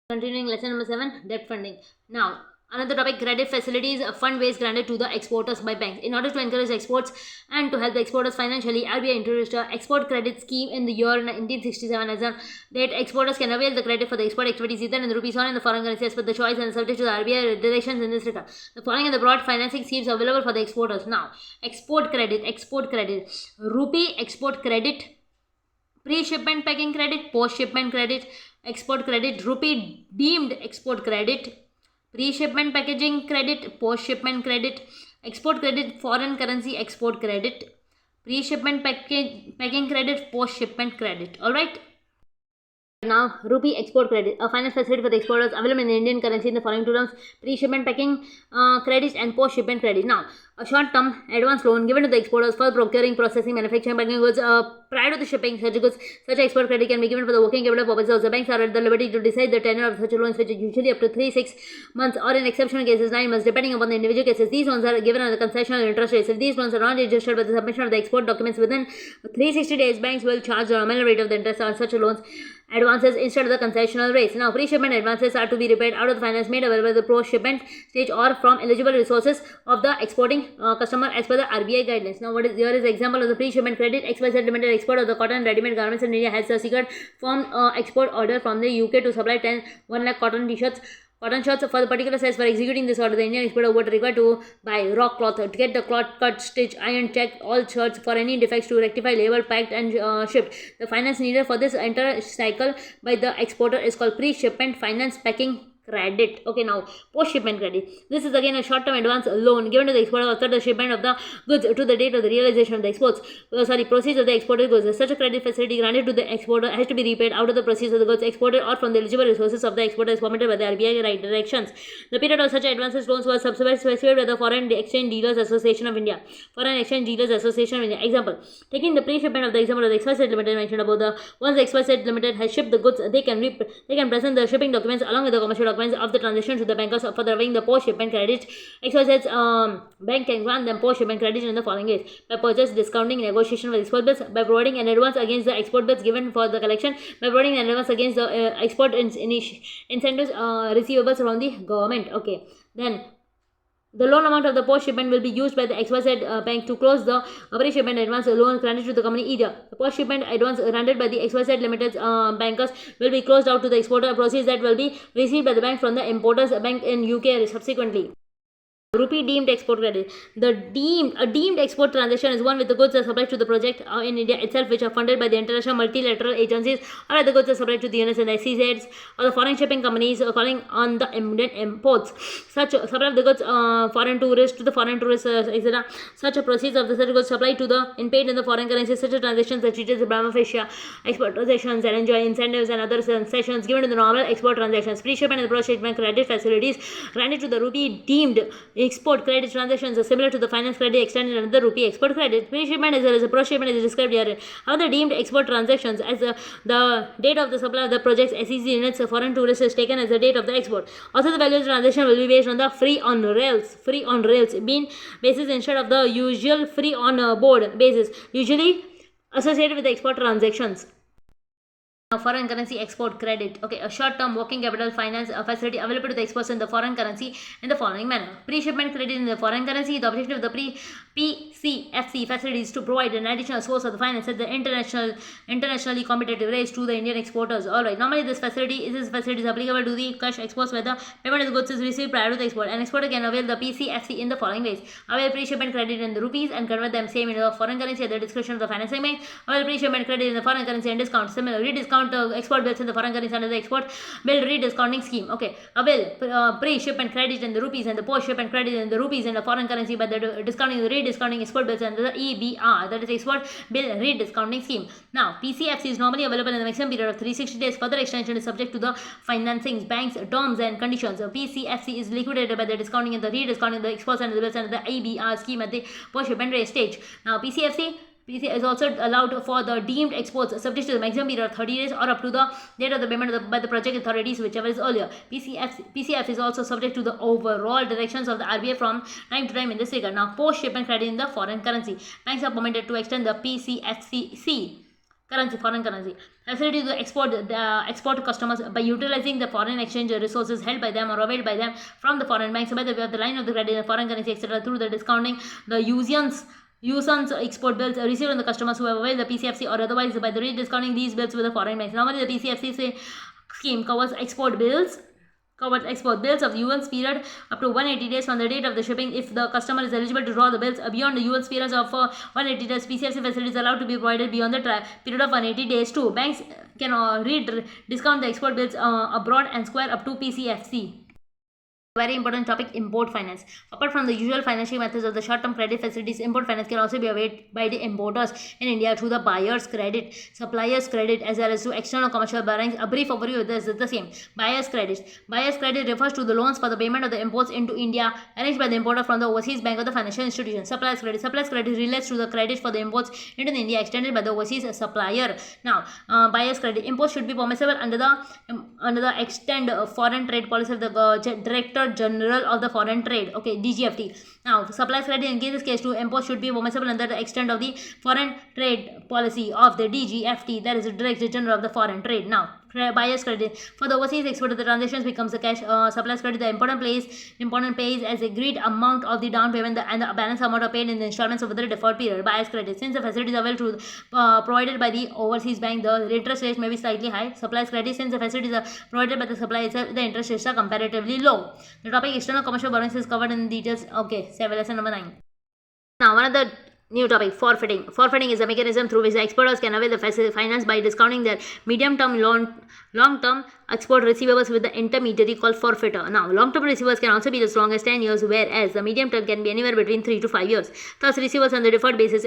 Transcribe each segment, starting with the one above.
Continuing lesson number 7, debt funding. Now, another topic, credit facilities, a fund based granted to the exporters by banks. In order to encourage exports and to help the exporters financially, RBI introduced a export credit scheme in the year 1967 as a that exporters can avail the credit for the export activities either in the rupees or in the foreign currency as per the choice and subject to the RBI directions in this regard. The following are the broad financing schemes available for the exporters. Now, export credit, rupee export credit, pre-shipment packing credit, post-shipment credit, export credit, rupee deemed export credit, pre-shipment packaging credit, post-shipment credit, export credit, foreign currency export credit, pre-shipment packing credit, post-shipment credit. Alright. Now, rupee export credit, a finance facility for the exporters available in the Indian currency in the following two terms: pre-shipment packing credit and post-shipment credit. Now, a short-term advance loan given to the exporters for procuring, processing, manufacturing, packing goods prior to the shipping such goods. Such export credit can be given for the working capital purposes. The banks are at the liberty to decide the tenure of such loans, which is usually up to 3-6 months, or in exceptional cases 9 months, depending upon the individual cases. These loans are given on the concessional interest rates. If these loans are not registered by the submission of the export documents within 360 days, banks will charge the nominal rate of the interest on such loans advances instead of the concessional rates. Now, pre-shipment advances are to be repaid out of the finance made available at the post-shipment stage or from eligible resources of the exporting customer as per the RBI guidelines. Now, here is the example of the pre-shipment credit. XYZ Limited export of the cotton ready-made garments in India has secured firm export order from the UK to supply 1 lakh cotton shirts for the particular size. For executing this order, the Indian exporter would require to buy raw cloth, to get the cloth cut, stitch, iron, check all shirts for any defects, to rectify, label, packed and shipped. The finance needed for this entire cycle by the exporter is called pre-shipment finance packing credit. Okay, now post-shipment credit. This is again a short-term advance loan given to the exporter after the shipment of the goods to the date of the realization of the proceeds of the exported goods. Such a credit facility granted to the exporter has to be repaid out of the proceeds of the goods exported or from the eligible resources of the exporter as permitted by the RBI right directions. The period of such advances loans was specified by the Foreign Exchange Dealers Association of India. Foreign Exchange Dealers Association of India. Example: taking the pre-shipment of the example of the XYZ Limited mentioned above, once the XYZ Limited has shipped the goods, they can present the shipping documents along with the commercial documents of the transaction to the bankers for drawing the post-shipment credit. XYZ's bank can grant them post-shipment credit in the following ways: by purchase, discounting, negotiation with export bills, by providing an advance against the export bills given for the collection, by providing an advance against the export incentives receivables from the government. Okay, then the loan amount of the post-shipment will be used by the XYZ bank to close the pre-shipment advance loan granted to the company. Either the post-shipment advance granted by the XYZ Limited's bankers will be closed out to the exporter, proceeds that will be received by the bank from the importer's bank in UK subsequently. Rupee deemed export credit. A deemed export transaction is one with the goods are supplied to the project in India itself, which are funded by the international multilateral agencies, or the goods are supplied to the UNS and the SEZs or the foreign shipping companies calling on the Indian imports. Such supply of the goods foreign tourists to the foreign tourists, etc. Such a proceeds of the such goods supplied to the in paid in the foreign currency. Such a transactions are treated as prima facie export transactions and enjoy incentives and other concessions given to the normal export transactions. Pre-shipment and post-shipment credit facilities granted to the rupee deemed export credit transactions are similar to the finance credit extended under the rupee export credit. Pre-shipment as well as the post-shipment is described here. Other deemed export transactions as the date of the supply of the project's SEC units foreign tourists is taken as the date of the export. Also, the value of the transaction will be based on the free on rails being basis instead of the usual free on board basis usually associated with the export transactions. Foreign currency export credit. Okay, a short-term working capital finance facility available to the exports in the foreign currency in the following manner: pre-shipment credit in the foreign currency. The objective of the PCFC facility is to provide an additional source of the finance at the internationally competitive rates to the Indian exporters. Alright, normally this facility is applicable to the cash exports where the payment of the goods is received prior to the export. An exporter can avail the PCFC in the following ways: avail pre-shipment credit in the rupees and convert them same into the foreign currency at the discretion of the financing bank. Avail pre-shipment credit in the foreign currency and discount. Similarly, discount export bills in the foreign currency under the export bill rediscounting scheme. Okay, avail pre-shipment credit in the rupees and the post-shipment credit in the rupees in the foreign currency by the rediscounting export bills under the EBR, that is export bill rediscounting scheme. Now, PCFC is normally available in the maximum period of 360 days. Further extension is subject to the financing bank's terms and conditions. PCFC is liquidated by the discounting and the rediscounting the exports under the bills under the EBR scheme at the post-shipment rate stage. Now, PCFC is also allowed for the deemed exports subject to the maximum period of 30 days or up to the date of the payment by the project authorities, whichever is earlier. PCF is also subject to the overall directions of the RBI from time to time in this regard. Now, post-shipment credit in the foreign currency. Banks are permitted to extend the PCFC Currency, foreign currency. Facility to export to customers by utilizing the foreign exchange resources held by them or availed by them from the foreign banks by the way of the line of the credit, the foreign currency, etc. through the discounting, the usance export bills received on the customers who have availed the PCFC or otherwise by the rediscounting these bills with the foreign banks. Normally, the PCFC scheme covers export bills of the UL's period up to 180 days from the date of the shipping. If the customer is eligible to draw the bills beyond the UL's period of 180 days, PCFC facilities allowed to be provided beyond the period of 180 days too. Banks can discount the export bills abroad and square up to PCFC. Very important topic, import finance. Apart from the usual financial methods of the short-term credit facilities, import finance can also be availed by the importers in India through the buyer's credit, supplier's credit, as well as to external commercial borrowings. A brief overview of this is the same. Buyer's credit. Buyer's credit refers to the loans for the payment of the imports into India arranged by the importer from the overseas bank or the financial institution. Supplier's credit. Supplier's credit relates to the credit for the imports into India extended by the overseas supplier. Now, buyer's credit. Imports should be permissible under the extend foreign trade policy of the Director General of the Foreign Trade, okay, DGFT. Now, supplier's credit in this case to imports should be permissible under the extent of the foreign trade policy of the DGFT, that is the Director General of the Foreign Trade. Now, buyer's credit for the overseas export of the transactions becomes the cash. Supplier's credit, the important pays as agreed amount of the down payment and the balance amount are paid in the installments over the deferred period. Buyer's credit, since the facilities are provided by the overseas bank, the interest rates may be slightly high. Supplier's credit, since the facilities are provided by the supplier itself, the interest rates are comparatively low. The topic external commercial borrowings is covered in details. Okay, lesson number 9. Now, one of the new topic, forfaiting. Forfaiting is a mechanism through which the exporters can avail the finance by discounting their medium-term, long-term export receivables with the intermediary called forfeiter. Now, long-term receivables can also be as long as 10 years, whereas the medium-term can be anywhere between 3 to 5 years. Thus, receivables on the deferred basis,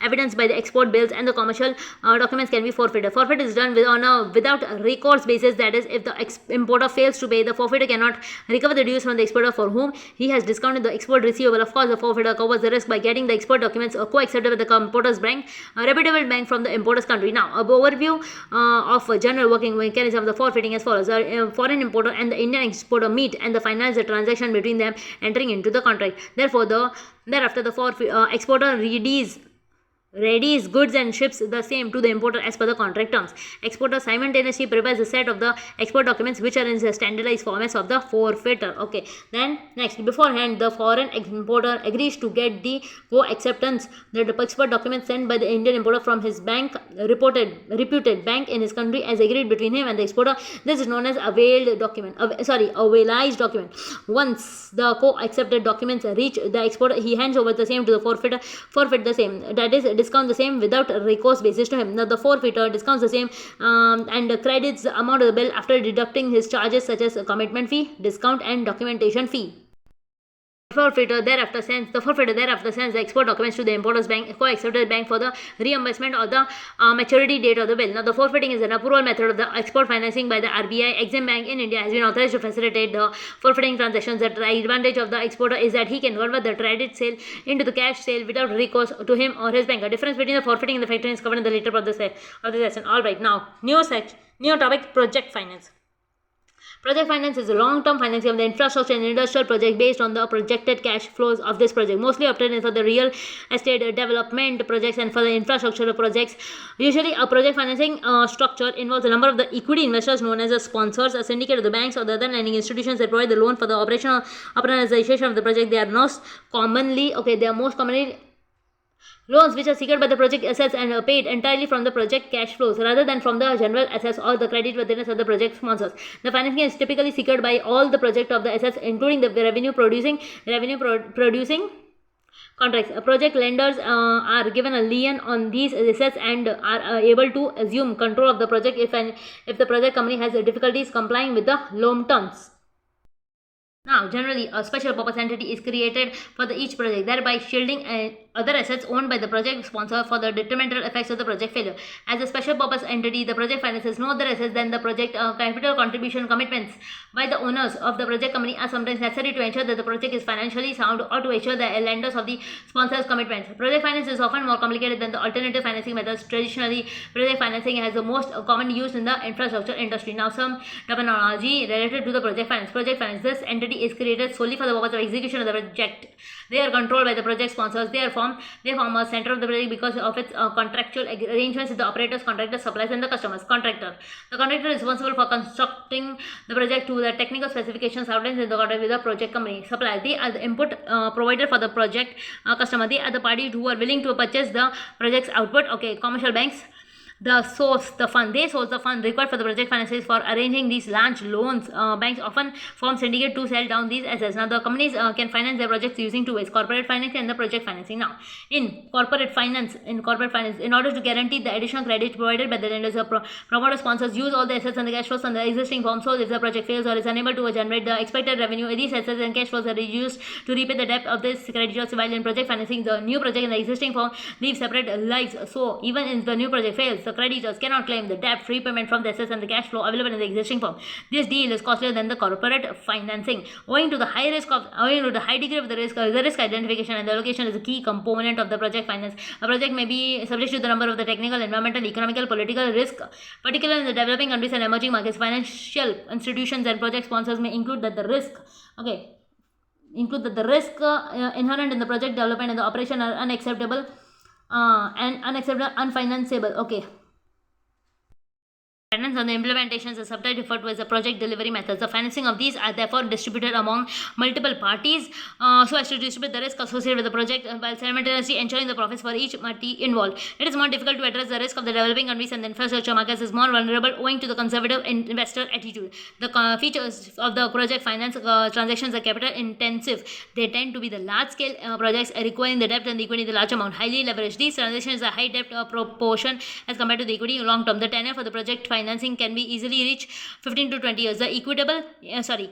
evidenced by the export bills and the commercial documents, can be forfeited. Forfeit is done without a recourse basis, that is, if the importer fails to pay, the forfeiter cannot recover the dues from the exporter for whom he has discounted the export receivable. Of course, the forfeiter covers the risk by getting the export documents co-accepted with the importer's bank, a reputable bank from the importer's country. Now, an overview of a general working mechanism of the forfeiting as follows. A foreign importer and the Indian exporter meet and the finalize the transaction between them, entering into the contract. Thereafter, the exporter readies goods and ships the same to the importer as per the contract terms. Exporter simultaneously prepares a set of the export documents which are in the standardized formats of the forfeiter. Okay. Then next, beforehand, the foreign importer agrees to get the co-acceptance that the export documents sent by the Indian importer from his reputed bank in his country as agreed between him and the exporter. This is known as availized document. Once the co-accepted documents reach the exporter, he hands over the same to the forfeit the same. That is, discount the same without recourse basis to him. Now, the forfeiter discounts the same and credits the amount of the bill after deducting his charges such as a commitment fee, discount and documentation fee. The forfeiter thereafter sends the export documents to the importer's bank, co-accepted bank, for the reimbursement of the maturity date of the bill. Now, the forfeiting is an approval method of the export financing by the RBI. Exim Bank in India has been authorized to facilitate the forfeiting transactions. The advantage of the exporter is that he can convert the credit sale into the cash sale without recourse to him or his bank. The difference between the forfeiting and the factoring is covered in the later part of the lesson. Alright, now, new topic, project finance. Project finance is a long-term financing of the infrastructure and industrial project based on the projected cash flows of this project, mostly obtained for the real estate development projects and for the infrastructure projects. Usually, a project financing structure involves a number of the equity investors known as the sponsors, a syndicate of the banks or the other lending institutions that provide the loan for the operationalization of the project. They are most commonly loans which are secured by the project assets and are paid entirely from the project cash flows rather than from the general assets or the creditworthiness of the project sponsors. The financing is typically secured by all the project of the assets, including the revenue producing contracts. Project lenders are given a lien on these assets and are able to assume control of the project if the project company has difficulties complying with the loan terms. Now, generally, a special purpose entity is created for each project, thereby shielding other assets owned by the project sponsor for the detrimental effects of the project failure. As a special purpose entity, the project finances no other assets than the project capital contribution commitments by the owners of the project company are sometimes necessary to ensure that the project is financially sound or to ensure the lenders of the sponsor's commitments. Project finance is often more complicated than the alternative financing methods. Traditionally, project financing has the most common use in the infrastructure industry. Now, some terminology related to the project finance. Project finance, this entity is created solely for the purpose of execution of the project. They are controlled by the project sponsors. They form a center of the project because of its contractual arrangements with the operators, contractors, suppliers, and the customers. Contractor. The contractor is responsible for constructing the project to the technical specifications outlined in the contract with the project company. Supplier. They are the input provider for the project customer. They are the parties who are willing to purchase the project's output. Okay, commercial banks. They source the fund required for the project finances for arranging these large loans. Banks often form syndicate to sell down these assets. Now, the companies can finance their projects using two ways: corporate financing and the project financing. Now, in corporate finance, in order to guarantee the additional credit provided by the lenders, promoter sponsors use all the assets and the cash flows on the existing form. So, if the project fails or is unable to generate the expected revenue, these assets and cash flows are used to repay the debt of this creditors. While in project financing, the new project in the existing form live separate lives. So, even if the new project fails, the creditors cannot claim the debt repayment from the assets and the cash flow available in the existing form. This deal is costlier than the corporate financing. Owing to the high degree of the risk identification and the allocation is a key component of the project finance. A project may be subject to the number of the technical, environmental, economical, political risk, particularly in the developing countries and emerging markets. Financial institutions and project sponsors may include that the risk inherent in the project development and the operation are unacceptable, unfinanceable. Okay. Dependence on the implementations is sometimes referred to as the project delivery methods. The financing of these are therefore distributed among multiple parties so as to distribute the risk associated with the project while simultaneously ensuring the profits for each party involved. It is more difficult to address the risk of the developing countries and the infrastructure markets is more vulnerable owing to the conservative investor attitude. The features of the project finance transactions are capital intensive. They tend to be the large scale projects requiring the debt and the equity in the large amount, highly leveraged. These transactions are high debt proportion as compared to the equity long term. The tenure for the project financing can be easily reached 15 to 20 years. The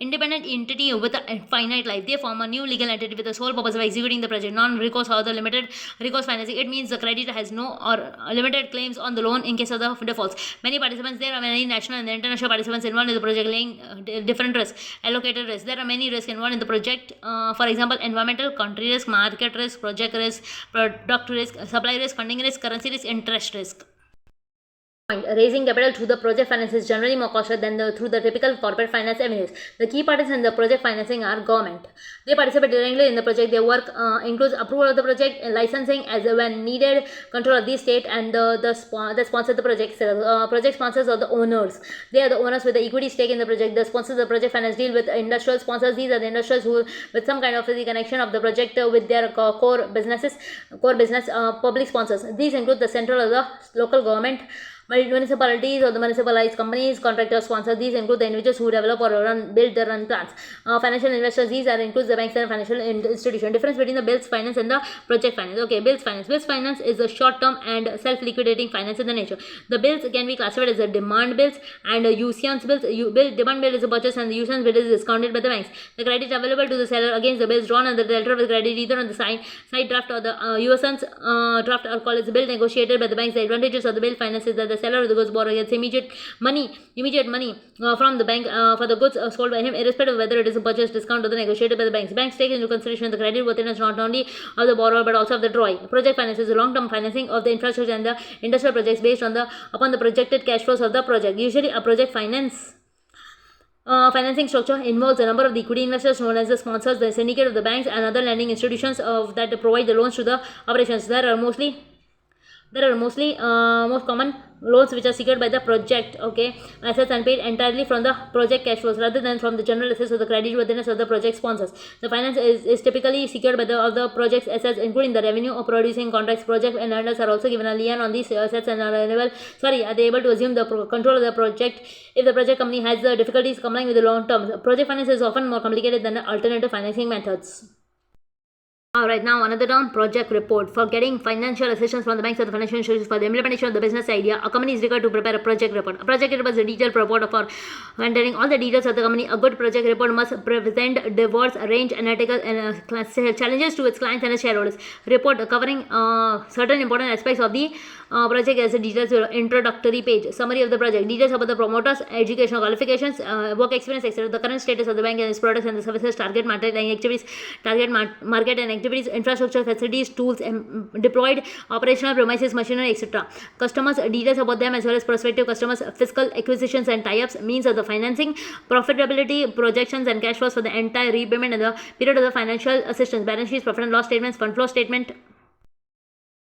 independent entity with a finite life. They form a new legal entity with the sole purpose of executing the project. Non-recourse or the limited recourse financing. It means the creditor has no or limited claims on the loan in case of the defaults. There are many national and international participants involved in the project laying different risks, allocated risks. There are many risks involved in the project. For example, environmental, country risk, market risk, project risk, product risk, supply risk, funding risk, currency risk, interest risk. Raising capital through the project finance is generally more costly than through the typical corporate finance avenues. The key parties in the project financing are government. They participate directly in the project. Their work includes approval of the project, licensing as when needed, control of the state, and the sponsor the project. Project sponsors are the owners. They are the owners with the equity stake in the project. The sponsors of the project finance deal with industrial sponsors. These are the industrials who, with some kind of the connection of the project with their core business, public sponsors. These include the central or the local government, municipalities or the municipalized companies. Contractors sponsor. These include the individuals who develop or build the run plants. Financial investors. These includes the banks and financial institutions. Difference between the bills finance and the project finance. Okay, bills finance. Bills finance is a short-term and self-liquidating finance in the nature. The bills can be classified as a demand bills and usance bills. Demand bill is a purchase and the usance bill is discounted by the banks. The credit available to the seller against the bills drawn on the delta of the credit either on the side draft or the usance draft are called as the bill negotiated by the banks. The advantages of the bill finance is that the seller of the goods borrower gets immediate money from the bank for the goods sold by him, irrespective of whether it is a purchase, discount, or the negotiated by the banks. Banks take into consideration the credit worthiness not only of the borrower but also of the drawee. Project finance is a long-term financing of the infrastructure and the industrial projects based upon the projected cash flows of the project. Usually, a project financing structure involves a number of the equity investors known as the sponsors, the syndicate of the banks, and other lending institutions that provide the loans to the operations. There are most common loans which are secured by the project assets and paid entirely from the project cash flows rather than from the general assets or the credit worthiness of the project sponsors. The finance is typically secured by the project's assets, including the revenue of producing contracts. Project and lenders are also given a lien on these assets and are they able to assume the control of the project if the project company has the difficulties complying with the long term. Project finance is often more complicated than the alternative financing methods. Alright, now another down project report. For getting financial assistance from the banks or the financial institutions for the implementation of the business idea, a company is required to prepare a project report. A project report is a detailed report for containing all the details of the company. A good project report must present diverse range analytical and challenges to its clients and its shareholders. Report covering certain important aspects of the project as a details introductory page. Summary of the project. Details about the promoters, educational qualifications, work experience, etc. The current status of the bank and its products and the services, target market and activities, market and activities, infrastructure, facilities, tools deployed, operational premises, machinery, etc. Customers, details about them as well as prospective customers, fiscal acquisitions and tie-ups, means of the financing, profitability, projections and cash flows for the entire repayment and the period of the financial assistance, balance sheets, profit and loss statements, fund flow statement,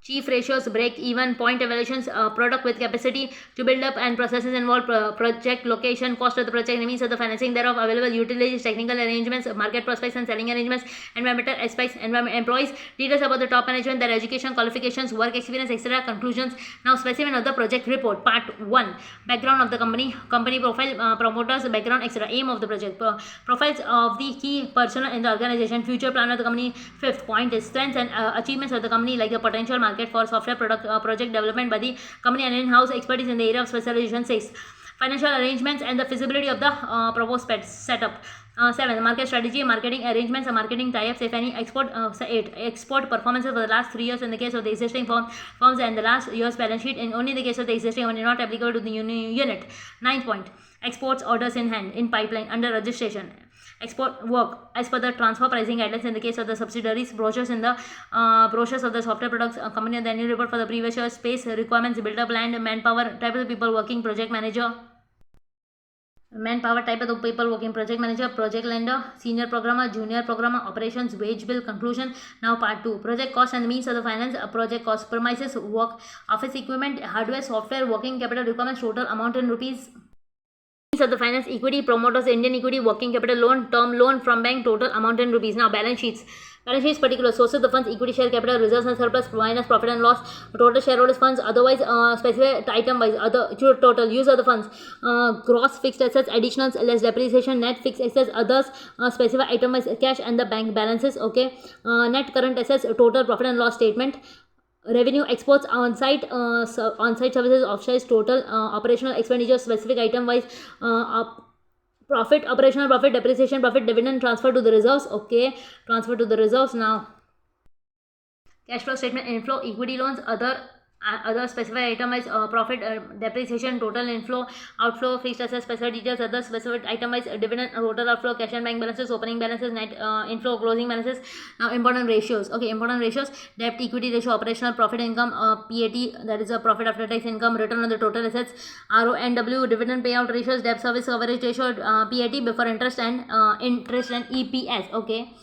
chief ratios, break even point evaluations, product with capacity to build up and processes involved, project location, cost of the project, means of the financing thereof, available utilities, technical arrangements, market prospects and selling arrangements, environmental aspects, employees, details about the top management, their education, qualifications, work experience, etc. Conclusions. Now specimen of the project report. Part 1. Background of the company profile, promoters, background, etc. Aim of the project, profiles of the key personnel in the organization, future plan of the company. Fifth point is strengths and achievements of the company, like the potential market for software project development by the company and in-house expertise in the area of specialization. 6. Financial arrangements and the feasibility of the proposed setup. 7. Market strategy, marketing arrangements, marketing tie-ups, if any. 8. Export performances for the last 3 years in the case of the existing firms and the last year's balance sheet in only the case of the existing one, not applicable to the unit. 9th point. Exports, orders in hand, in pipeline, under registration. Export work as per the transfer pricing guidelines in the case of the subsidiaries. Brochures in the brochures of the software products company of the annual report for the previous year. Space requirements, build up land, manpower, type of the people working, project manager. Manpower, type of the people working, project manager, project lender, senior programmer, junior programmer, operations, wage bill. Conclusion. Now part 2. Project cost and means of the finance. Project cost, premises, work, office equipment, hardware, software, working capital requirements, total amount in rupees. Of the finance, equity, promoters, Indian equity, working capital loan, term loan from bank, total amount in rupees. Now balance sheets. Balance sheets particular sources of the funds, equity, share capital, reserves and surplus minus profit and loss, total shareholders funds, otherwise specified item wise, other total use of the funds, gross fixed assets, additionals less depreciation, net fixed assets, others specified item wise, cash and the bank balances. Okay, net current assets, total profit and loss statement. Revenue, exports, on-site services, offsite, total operational expenditures, specific item wise, profit, operational profit, depreciation profit, dividend, transfer to the reserves. Okay, transfer to the reserves. Now cash flow statement, inflow, equity loans, other specified item wise, profit, depreciation, total inflow, outflow, fixed assets, specified details, other specified item wise, dividend, total outflow, cash and bank balances, opening balances, net inflow, closing balances. Now important ratios. Okay, important ratios: debt equity ratio, operational profit income, PAT, that is a profit after tax income, return on the total assets, RONW, dividend payout ratios, debt service coverage ratio, PAT before interest and EPS. Okay,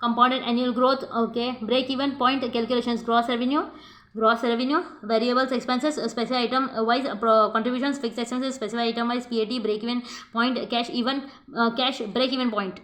compounded annual growth. Okay, break even point calculations, gross revenue, variables, expenses, specified item wise, contributions, fixed expenses, specified item wise, PAT, break even point, cash break even point.